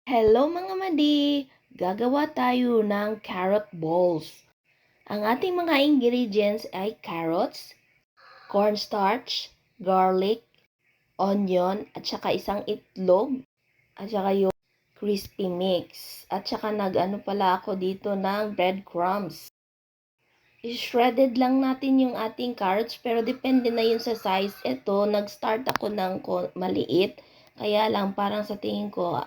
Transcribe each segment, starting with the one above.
Hello mga madi! Gagawa tayo ng carrot balls. Ang ating mga ingredients ay carrots, cornstarch, garlic, onion, at saka isang itlog, at saka yung crispy mix. At saka nag-ano pala ako dito ng breadcrumbs. I-shredded lang natin yung ating carrots pero depende na yun sa size. Ito, nag-start ako ng maliit. Kaya lang parang sa tingin ko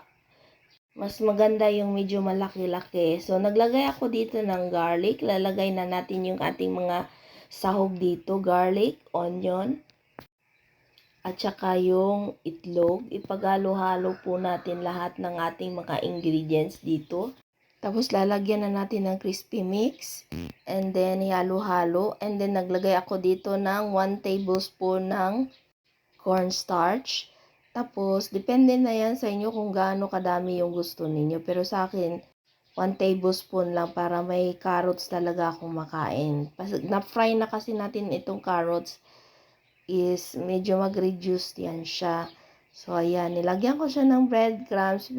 mas maganda yung medyo malaki-laki. So, naglagay ako dito ng garlic. Lalagay na natin yung ating mga sahog dito. Garlic, onion, at saka yung itlog. Ipagalo-halo po natin lahat ng ating mga ingredients dito. Tapos, lalagyan na natin ng crispy mix. And then, halo-halo. And then, naglagay ako dito ng 1 tablespoon ng cornstarch. Tapos, depende na yan sa inyo kung gaano kadami yung gusto ninyo. Pero sa akin, 1 tablespoon lang para may carrots talaga akong makain. Na-fry na kasi natin itong carrots is medyo mag-reduce yan siya. So, ayan. Nilagyan ko siya ng breadcrumbs.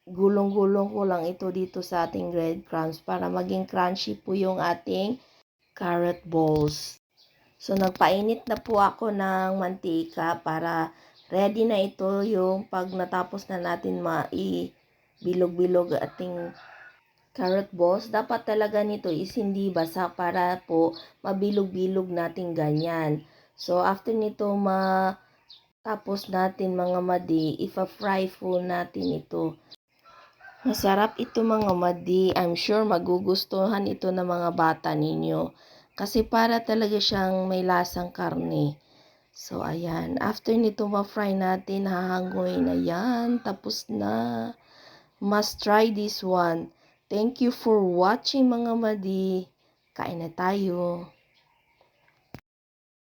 Gulong-gulong ko lang ito dito sa ating breadcrumbs para maging crunchy po yung ating carrot balls. So, nagpainit na po ako ng mantika para ready na ito yung pag natapos na natin bilog-bilog ating carrot balls. Dapat talaga nito is hindi basa para po mabilog-bilog natin ganyan. So, after nito matapos natin mga madi, ipa-fry po natin ito. Masarap ito mga madi. I'm sure magugustuhan ito ng mga bata ninyo. Kasi para talaga siyang may lasang karne. So, ayan. After nito ma-fry natin, hahanguin na yan. Tapos na. Must try this one. Thank you for watching mga madi. Kain na tayo.